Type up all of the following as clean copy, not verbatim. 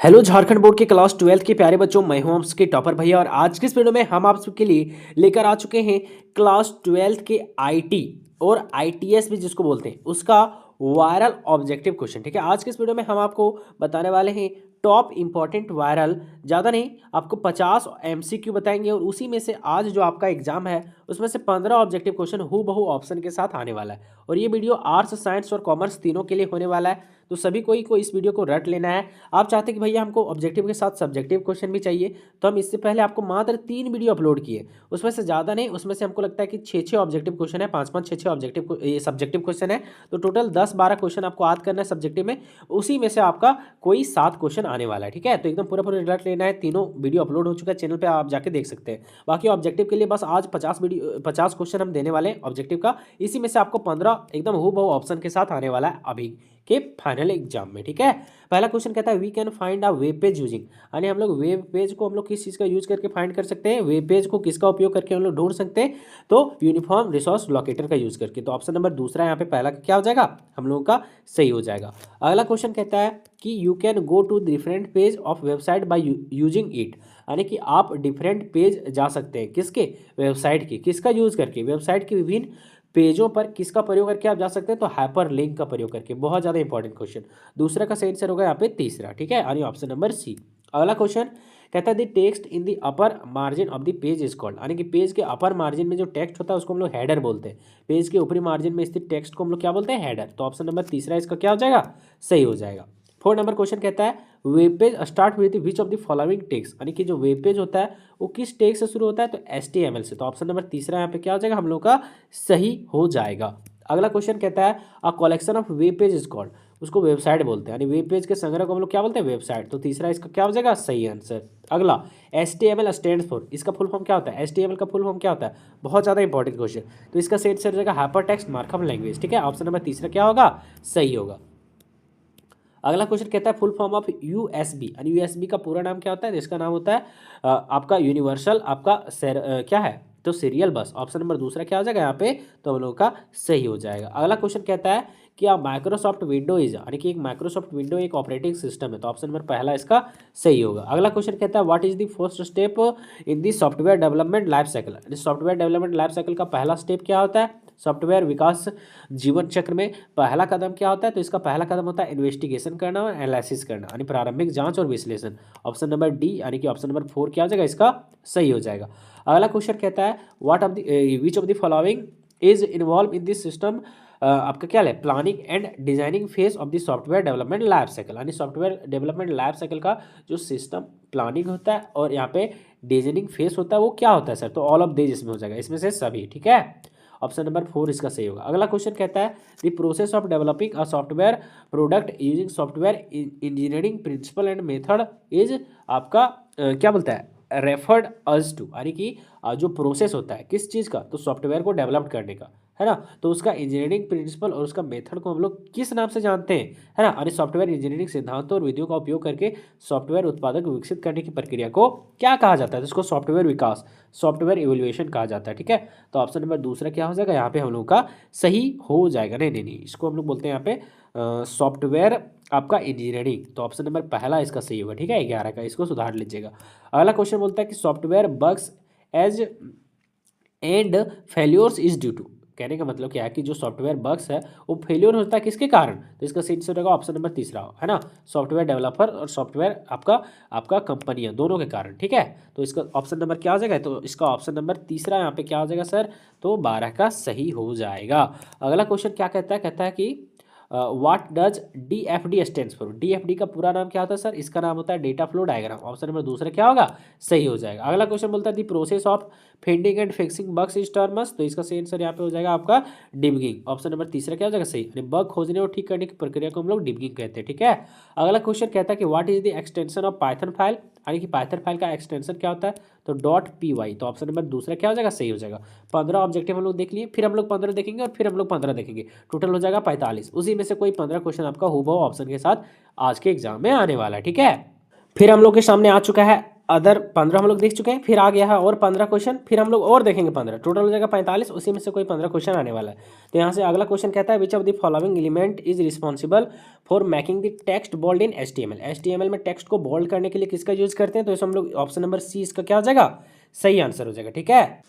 Hello Jharkhand board के class 12 के प्यारे बच्चों, मैं हूं आप सबके टॉपर भैया। और आज के इस वीडियो में हम आप सबके लिए लेकर आ चुके हैं क्लास 12 के आईटी और आईटीएस भी जिसको बोलते हैं उसका वायरल ऑब्जेक्टिव क्वेश्चन। ठीक है, आज के इस वीडियो में हम आपको बताने वाले हैं टॉप इंपॉर्टेंट वायरल, ज़्यादा नहीं, आपको 50 एमसीक्यू बताएंगे और उसी में से आज जो आपका एग्जाम है उसमें से 15 ऑब्जेक्टिव क्वेश्चन हूबहू ऑप्शन के साथ आने वाला है। और ये वीडियो आर्ट्स, साइंस और कॉमर्स तीनों के लिए होने वाला है, तो सभी कोई को इस वीडियो को रट लेना है। आप चाहते हैं कि भैया हमको ऑब्जेक्टिव के साथ सब्जेक्टिव क्वेश्चन भी चाहिए, तो हम इससे पहले आपको मात्र 3 वीडियो अपलोड किए, उसमें से ज़्यादा नहीं, उसमें से हमको लगता है कि 6-6 ऑब्जेक्टिव क्वेश्चन है, 5-5 6-6 ऑब्जेक्टिव ये सब्जेक्टिव क्वेश्चन है, तो टोटल 10-12 क्वेश्चन आपको याद करना है सब्जेक्टिव में, उसी में से आपका कोई 7 क्वेश्चन आने वाला है। ठीक है, तो एकदम पूरा पूरा रट लेना है। तीनों वीडियो अपलोड हो चुका है चैनल पर, आप जाके देख सकते हैं। बाकी ऑब्जेक्टिव के लिए बस आज 50 क्वेश्चन हम देने वाले हैं ऑब्जेक्टिव का, इसी में से आपको 15 एकदम हूबहू ऑप्शन के साथ आने वाला है अभी के फाइनल एग्जाम में। ठीक है, पहला क्वेश्चन कहता है we can find a web page using, यानी हम लोग वेब पेज को हम लोग किस चीज़ का यूज करके फाइंड कर सकते हैं, वेब पेज को किसका उपयोग करके हम लोग ढूंढ सकते हैं, तो यूनिफॉर्म रिसोर्स लोकेटर का यूज करके। तो ऑप्शन नंबर दूसरा यहाँ पे पहला क्या हो जाएगा, हम लोगों का सही हो जाएगा। अगला क्वेश्चन कहता है कि you can go to different page of website by using it, यानी कि आप डिफरेंट पेज जा सकते हैं किसके, वेबसाइट की, किसका यूज करके, वेबसाइट के विभिन्न पेजों पर किसका प्रयोग करके आप जा सकते हैं, तो हाइपर लिंक का प्रयोग करके। बहुत ज़्यादा इंपॉर्टेंट क्वेश्चन, दूसरा का सही आंसर होगा यहाँ पे तीसरा। ठीक है, यानी ऑप्शन नंबर सी। अगला क्वेश्चन कहता है the text in the upper margin of the page is called, यानी कि पेज के अपर मार्जिन में जो टेक्स्ट होता है उसको हम लोग हेडर बोलते हैं, पेज के ऊपरी मार्जिन में स्थित टेक्स्ट को हम लोग क्या बोलते हैं, हेडर। तो ऑप्शन नंबर तीसरा इसका क्या हो जाएगा, सही हो जाएगा। 4 नंबर क्वेश्चन कहता है web page start with which of the following text, यानी कि जो वेब पेज होता है वो किस टेक्स्ट से शुरू होता है, तो HTML से। तो ऑप्शन नंबर तीसरा यहाँ पे क्या हो जाएगा, हम लोग का सही हो जाएगा। अगला क्वेश्चन कहता है a collection of web page is called, उसको वेबसाइट बोलते हैं, यानी वेब पेज के संग्रह को हम लोग क्या बोलते हैं, वेबसाइट। तो तीसरा इसका क्या हो जाएगा, सही आंसर। अगला HTML स्टैंड्स फॉर, इसका फुल फॉर्म क्या होता है, HTML का फुल फॉर्म क्या होता है, बहुत ज़्यादा इंपॉर्टेंट क्वेश्चन, तो इसका सही आंसर हो जाएगा हाइपर टेक्स्ट मार्कअप लैंग्वेज। ठीक है, ऑप्शन नंबर तीसरा क्या होगा, सही होगा। अगला क्वेश्चन कहता है फुल फॉर्म ऑफ USB, यानी USB का पूरा नाम क्या होता है, जिसका नाम होता है आपका यूनिवर्सल आपका क्या है, तो सीरियल बस। ऑप्शन नंबर दूसरा क्या हो जाएगा यहाँ पे, तो हम लोगों का सही हो जाएगा। अगला क्वेश्चन कहता है कि माइक्रोसॉफ्ट विंडोज, यानी कि एक माइक्रोसॉफ्ट विंडो एक ऑपरेटिंग सिस्टम है, तो ऑप्शन नंबर पहला इसका सही होगा। अगला क्वेश्चन कहता है what is the first step in the software development life cycle, software development life cycle का पहला स्टेप क्या होता है, सॉफ्टवेयर विकास जीवन चक्र में पहला कदम क्या होता है, तो इसका पहला कदम होता है इन्वेस्टिगेशन करना और एनालिसिस करना, यानी प्रारंभिक जांच और विश्लेषण। ऑप्शन नंबर डी, यानी कि ऑप्शन नंबर 4 क्या हो जाएगा, इसका सही हो जाएगा। अगला क्वेश्चन कहता है what of the which of the following is involve in this system, आपका क्या है, planning and designing phase of the software development life cycle, यानी सॉफ्टवेयर डेवलपमेंट लाइफ साइकिल का जो सिस्टम प्लानिंग होता है और यहाँ पे डिजाइनिंग फेज होता है वो क्या होता है सर, तो ऑल ऑफ दिस इसमें हो जाएगा, इसमें से सभी। ठीक है, ऑप्शन नंबर 4 इसका सही होगा। अगला क्वेश्चन कहता है the process of developing a software product using software engineering principle and method is आपका क्या बोलता है, रेफर्ड अस टू, यानी कि जो प्रोसेस होता है किस चीज़ का, तो सॉफ्टवेयर को डेवलप करने का, है ना, तो उसका इंजीनियरिंग प्रिंसिपल और उसका मेथड को हम लोग किस नाम से जानते हैं, है ना, यानी सॉफ्टवेयर इंजीनियरिंग सिद्धांतों और विधियों का उपयोग करके सॉफ्टवेयर उत्पादक विकसित करने की प्रक्रिया को क्या कहा जाता है, तो इसको सॉफ्टवेयर विकास, सॉफ्टवेयर इवोल्यूशन कहा जाता है। ठीक है, तो ऑप्शन नंबर दूसरा क्या हो जाएगा, यहाँ पे हम लोग का सही हो जाएगा। नहीं नहीं नहीं, इसको हम लोग बोलते हैं यहाँ पे सॉफ्टवेयर आपका इंजीनियरिंग, तो ऑप्शन नंबर पहला इसका सही होगा। ठीक है, 11 का, इसको सुधार लीजिएगा। अगला क्वेश्चन बोलता है कि software bugs as and failures is due to, कहने का मतलब क्या है कि जो सॉफ्टवेयर बग्स है वो फेल्योर होता है किसके कारण, तो इसका सही आंसर होगा ऑप्शन नंबर तीसरा, है ना, सॉफ्टवेयर डेवलपर और सॉफ्टवेयर आपका आपका कंपनियां दोनों के कारण। ठीक है, तो इसका ऑप्शन नंबर क्या हो जाएगा, तो इसका ऑप्शन नंबर तीसरा यहाँ पे क्या हो जाएगा सर, तो 12 का सही हो जाएगा। अगला क्वेश्चन क्या कहता है कि what does DFD stands for, DFD का पूरा नाम क्या होता है सर, इसका नाम होता है data flow diagram. Option number दूसरा क्या होगा, सही हो जाएगा। अगला क्वेश्चन बोलता है the process of finding and fixing bugs is terms, तो इसका सही आंसर यहाँ पे हो जाएगा आपका डिबगिंग। ऑप्शन नंबर तीसरा क्या हो जाएगा, सही, बग खोजने और ठीक करने की प्रक्रिया को हम लोग डिबगिंग कहते हैं। ठीक है, अगला क्वेश्चन कहता है कि what is the extension of Python file, यानी कि पाइथन फाइल का एक्सटेंशन क्या होता है, तो .py, तो ऑप्शन नंबर दूसरा क्या हो जाएगा, सही हो जाएगा। 15 ऑब्जेक्टिव हम लोग देख लिए, फिर हम लोग 15 देखेंगे और फिर हम लोग 15 देखेंगे, टोटल हो जाएगा 45, उसी में से कोई 15 क्वेश्चन आपका हूबहू ऑप्शन के साथ आज के एग्जाम में आने वाला है। ठीक है, फिर हम लोग के सामने आ चुका है अदर 15 हम लोग देख चुके हैं, फिर आ गया है और 15 क्वेश्चन, फिर हम लोग और देखेंगे 15, टोटल हो जाएगा 45, उसी में से कोई 15 क्वेश्चन आने वाला है। तो यहाँ से अगला क्वेश्चन कहता है which of the following element is responsible for making the text bold in HTML। HTML में टेक्स्ट को बोल्ड करने के लिए किसका यूज करते हैं, तो इसमें हम लोग ऑप्शन नंबर सी इसका क्या हो जाएगा, सही आंसर हो जाएगा। ठीक है,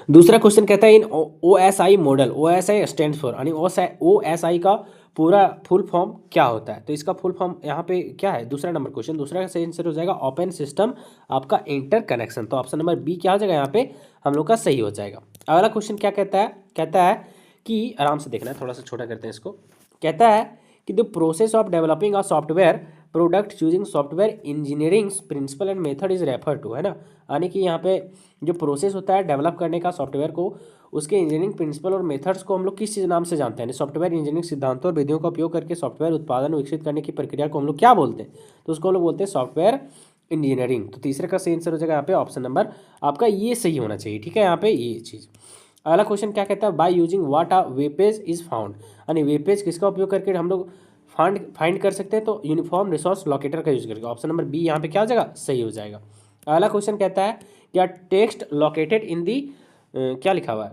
दूसरा क्वेश्चन कहता है इन OSI model, OSI stand for, यानी OSI का पूरा फुल फॉर्म क्या होता है, तो इसका फुल फॉर्म यहाँ पे क्या है, दूसरा नंबर क्वेश्चन, दूसरा का सही आंसर हो जाएगा ओपन सिस्टम आपका इंटर कनेक्शन। तो ऑप्शन नंबर बी क्या हो जाएगा यहाँ पे हम लोग का सही हो जाएगा। अगला क्वेश्चन क्या कहता है कि आराम से देखना है, थोड़ा सा छोटा करते हैं इसको। कहता है कि the process of developing a software product using software engineering principle and method is refer to, है ना, यानी कि यहाँ पे जो प्रोसेस होता है डेवलप करने का सॉफ्टवेयर को, उसके इंजीनियरिंग प्रिंसिपल और मेथड्स को हम लोग किस चीज़ नाम से जानते हैं, सॉफ्टवेयर इंजीनियरिंग सिद्धांतों और विधियों का उपयोग करके सॉफ्टवेयर उत्पादन विकसित करने की प्रक्रिया को हम लोग क्या बोलते हैं, तो उसको हम लोग बोलते हैं सॉफ्टवेयर इंजीनियरिंग। तो तीसरे का सही आंसर हो जाएगा यहाँ पे ऑप्शन नंबर आपका ये सही होना चाहिए। ठीक है, यहाँ पे ये चीज़। अगला क्वेश्चन क्या कहता है by using what a web page is found, यानी वेब पेज किसका उपयोग करके हम लोग फाइंड कर सकते हैं, तो यूनिफॉर्म रिसोर्स लोकेटर का यूज करके। ऑप्शन नंबर बी यहाँ पे क्या हो जाएगा, सही हो जाएगा। अगला क्वेश्चन कहता है क्या टेक्स्ट लोकेटेड इन दी क्या लिखा हुआ है,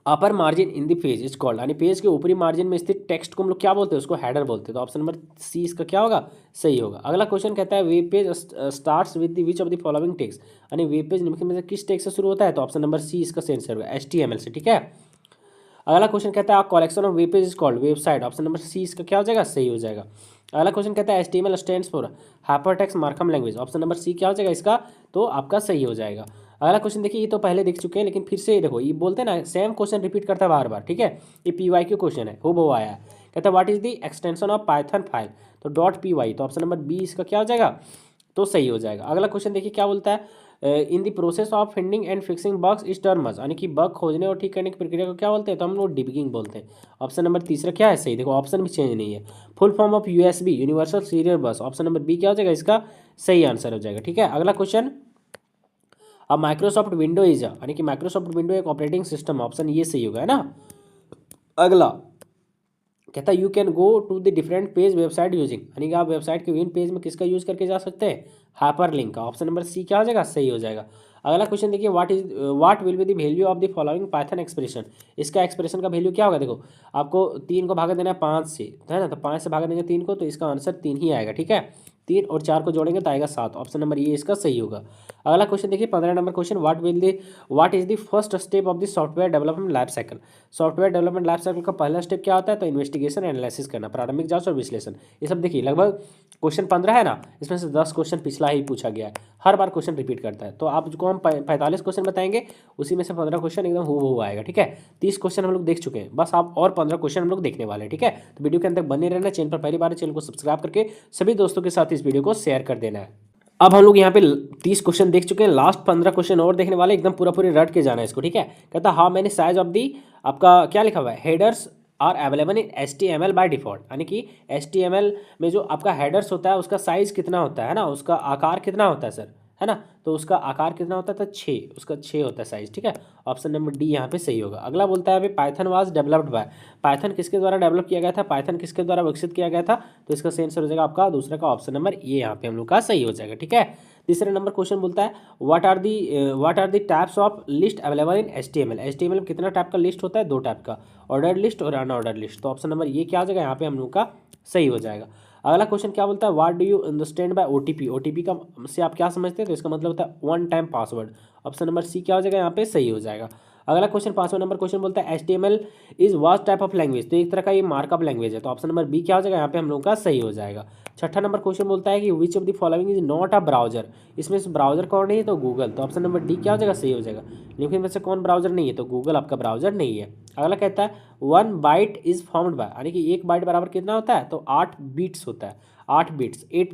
upper margin in the page is called, यानी पेज के ऊपरी मार्जिन में स्थित टेक्स्ट को हम लोग क्या बोलते हैं, उसको हेडर बोलते हैं। तो ऑप्शन नंबर सी इसका क्या होगा, सही होगा। अगला क्वेश्चन कहता है web page starts with the which of the following text, यानी वेब पेज निम्नलिखित में से किस टेक्स्ट से शुरू होता है, तो ऑप्शन नंबर सी इसका सही आंसर होगा HTML से। ठीक है, अगला क्वेश्चन कहता है collection of web page is called website, option number C इसका क्या हो जाएगा, सही हो जाएगा। अगला क्वेश्चन कहता है HTML stands for hypertext markup language, option number C क्या हो जाएगा इसका, तो आपका सही हो जाएगा। अगला क्वेश्चन देखिए, ये तो पहले देख चुके हैं लेकिन फिर से देखो, ये बोलते हैं ना सेम क्वेश्चन रिपीट करता है बार बार। ठीक है, ये PYQ क्वेश्चन है, हो आया है। कहता है what is the extension of Python file, तो .py, तो ऑप्शन नंबर बी इसका क्या हो जाएगा, तो सही हो जाएगा। अगला क्वेश्चन देखिए क्या बोलता है in the process of finding and fixing bugs is term, यानी कि बग खोजने और ठीक करने की प्रक्रिया को क्या बोलते हैं, तो हम लोग डिबगिंग बोलते हैं। ऑप्शन नंबर तीसरा क्या है, सही। देखो ऑप्शन भी चेंज नहीं है। Full form of USB universal serial bus, option number B क्या हो जाएगा इसका, सही आंसर हो जाएगा। ठीक है, अगला क्वेश्चन अब माइक्रोसॉफ्ट विंडो इज, यानी कि माइक्रोसॉफ्ट विंडो एक ऑपरेटिंग सिस्टम, ऑप्शन ये सही होगा, है ना। अगला कहता है you can go to the different page website using, यानी कि आप वेबसाइट के विभिन्न पेज में किसका यूज करके जा सकते हैं, हाइपर लिंक का, ऑप्शन नंबर सी क्या हो जाएगा, सही हो जाएगा। अगला क्वेश्चन देखिए what will be the value of the following Python expression, इसका एक्सप्रेशन का वैल्यू क्या होगा, देखो आपको 3 को भागा देना है 5 से, है ना, तो 5 से भागा देंगे 3 को, तो इसका आंसर 3 ही आएगा। ठीक है, 3 और 4 को जोड़ेंगे तो आएगा 7, ऑप्शन नंबर ये इसका सही होगा। अगला क्वेश्चन देखिए 15 number question what is the first step of the software development life cycle, software development life cycle का पहला स्टेप क्या होता है, तो इन्वेस्टिगेशन एनालिसिस करना, प्रारंभिक जांच और विश्लेषण। ये सब देखिए लगभग क्वेश्चन 15 है ना, इसमें से 10 क्वेश्चन पिछला ही पूछा गया है, हर बार क्वेश्चन रिपीट करता है। तो आपको हम 45 क्वेश्चन बताएंगे, उसी में से 15 क्वेश्चन एकदम हूबहू आएगा। ठीक है, 30 क्वेश्चन हम लोग देख चुके हैं, बस आप और 15 क्वेश्चन हम लोग देखने वाले हैं। ठीक है, तो वीडियो के अंदर बने रहना, चैनल पर पहली बार चैनल को सब्सक्राइब करके सभी दोस्तों के साथ इस वीडियो को शेयर कर देना है। अब हम लोग यहाँ पे 30 क्वेश्चन देख चुके हैं, लास्ट 15 क्वेश्चन और देखने वाले, एकदम पूरा पूरी रट के जाना है इसको। ठीक है, कहता how many size of the, आपका क्या लिखा हुआ है, headers are available in HTML by default, यानी कि HTML में जो आपका हेडर्स होता है उसका साइज कितना होता है ना, उसका आकार कितना होता है सर, है ना, तो उसका आकार कितना होता था, 6, उसका 6 होता है साइज। ठीक है, ऑप्शन नंबर डी यहाँ पे सही होगा। अगला बोलता है अभी Python was developed by, Python किसके द्वारा डेवलप किया गया था, पाइथन किसके द्वारा विकसित किया गया था, तो इसका सही आंसर हो जाएगा आपका दूसरा का ऑप्शन नंबर ये यहाँ पे हम लोग का सही हो जाएगा। ठीक है, तीसरे नंबर क्वेश्चन बोलता है what are the types of list available in HTML, HTML में कितना टाइप का लिस्ट होता है, 2 टाइप का, ऑर्डर लिस्ट और अनऑर्डर लिस्ट। तो ऑप्शन नंबर ये क्या हो जाएगा यहाँ पे हम लोग का सही हो जाएगा। अगला क्वेश्चन क्या बोलता है what do you understand by OTP, OTP का से आप क्या समझते हैं, तो इसका मतलब होता है one time password, option number C क्या हो जाएगा यहाँ पे सही हो जाएगा। अगला क्वेश्चन 5वां नंबर क्वेश्चन बोलता है HTML is vast type of language, तो एक तरह का ये मार्कअप लैंग्वेज है, तो ऑप्शन नंबर बी क्या हो जाएगा यहाँ पे हम लोग का सही हो जाएगा। 6ठा नंबर क्वेश्चन बोलता है कि विच of the following is not a browser, इसमें से ब्राउजर कौन नहीं है, तो गूगल, तो ऑप्शन नंबर डी क्या हो जाएगा सही हो जाएगा। लेकिन में से कौन ब्राउजर नहीं है, तो गूगल आपका ब्राउजर नहीं है। अगला कहता है 1 बाइट इज फॉर्म्ड बाय, यानी कि 1 बाइट बराबर कितना होता है, तो 8 बीट्स होता है, 8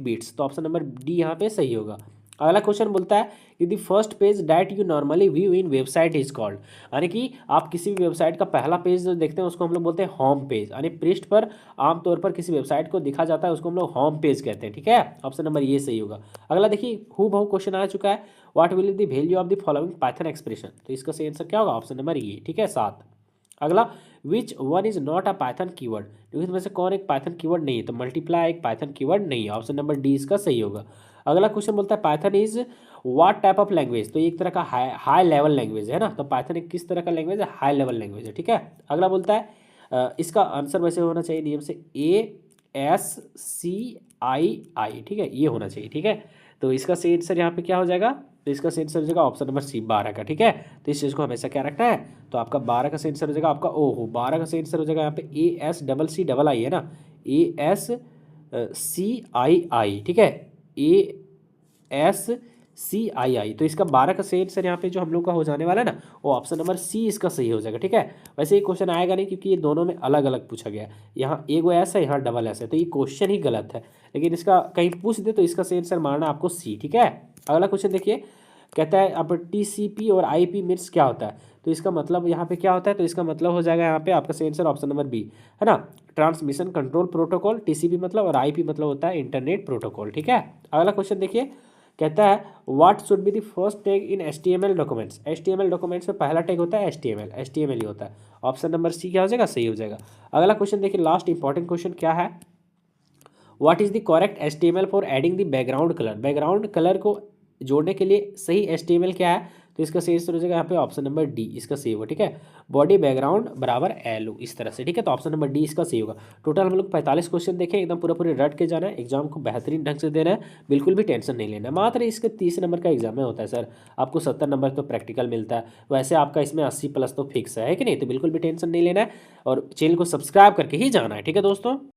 बीट्स, तो ऑप्शन नंबर डी यहाँ पे सही होगा। अगला क्वेश्चन बोलता है कि the first page that you normally view in website is called, यानी कि आप किसी भी वेबसाइट का पहला पेज जो देखते हैं उसको हम लोग बोलते हैं होम पेज, यानी पृष्ठ पर आमतौर पर किसी वेबसाइट को दिखा जाता है उसको हम लोग होम पेज कहते हैं। ठीक है, ऑप्शन नंबर ये सही होगा। अगला देखिए हूबहू क्वेश्चन आ चुका है what will the value of the following Python expression, तो इसका सही आंसर क्या होगा, ऑप्शन नंबर ये। ठीक है, 7। अगला, which one is not a Python keyword, क्योंकि इसमें से कौन एक पाइथन कीवर्ड नहीं है, तो मल्टीप्लाई एक पाइथन कीवर्ड नहीं है, ऑप्शन नंबर डी इसका सही होगा। अगला क्वेश्चन बोलता है Python is what type of language, तो ये एक तरह का हाई लेवल लैंग्वेज है ना, तो पाइथन एक किस तरह का लैंग्वेज है, हाई लेवल लैंग्वेज है, ठीक है। अगला बोलता है इसका आंसर वैसे होना चाहिए नियम से ASCII, ठीक है, ये होना चाहिए, ठीक है। तो इसका सही आंसर यहाँ पे क्या हो जाएगा, तो इसका सही आंसर हो जाएगा ऑप्शन नंबर सी 12 का, ठीक है। तो इस चीज़ को हमेशा क्या रखना है, तो आपका 12 का सही आंसर हो जाएगा आपका, ओहो 12 का सही आंसर हो जाएगा यहाँ पे ASCCII है ना, ASCII, ठीक है, ASCII। तो इसका 12 का सही आंसर यहाँ पे जो हम लोग का हो जाने वाला है ना, वो ऑप्शन नंबर सी इसका सही हो जाएगा, ठीक है। वैसे ये क्वेश्चन आएगा नहीं क्योंकि ये दोनों में अलग अलग पूछा गया है, यहाँ एक वो ऐसा है, यहाँ डबल ऐसा है, तो ये क्वेश्चन ही गलत है। लेकिन इसका कहीं पूछ दे तो इसका सही आंसर मारना आपको सी, ठीक है। अगला क्वेश्चन देखिए, कहता है अब TCP और IP मीन्स क्या होता है, तो इसका मतलब यहाँ पे क्या होता है, तो इसका मतलब हो जाएगा यहाँ पे आपका सही आंसर ऑप्शन नंबर बी है ना, ट्रांसमिशन कंट्रोल प्रोटोकॉल, TCP मतलब, और IP मतलब होता है इंटरनेट प्रोटोकॉल, ठीक है। अगला क्वेश्चन देखिए, कहता है what should be the first tag in HTML documents, HTML documents में पहला टैग होता है HTML ही होता है, ऑप्शन नंबर सी क्या हो जाएगा, सही हो जाएगा। अगला क्वेश्चन देखिए, लास्ट इंपॉर्टेंट क्वेश्चन क्या है, what is the correct HTML for adding the background colour, background colour को जोड़ने के लिए सही HTML क्या है, तो इसका सही आंसर हो जाएगा यहाँ पे ऑप्शन नंबर डी इसका सही होगा, ठीक है, बॉडी बैकग्राउंड बराबर LO इस तरह से, ठीक है। तो ऑप्शन नंबर डी इसका सही होगा। टोटल हम लोग 45 क्वेश्चन देखें, एकदम पूरा पूरे रट के जाना है, एग्जाम को बेहतरीन ढंग से देना है, बिल्कुल भी टेंशन नहीं लेना। मात्र इसके 30 नंबर का एग्जाम में होता है सर, आपको 70 नंबर तो प्रैक्टिकल मिलता है, वैसे आपका इसमें 80 प्लस तो फिक्स है कि नहीं, तो बिल्कुल भी टेंशन नहीं लेना है, और चैनल को सब्सक्राइब करके ही जाना है, ठीक है दोस्तों।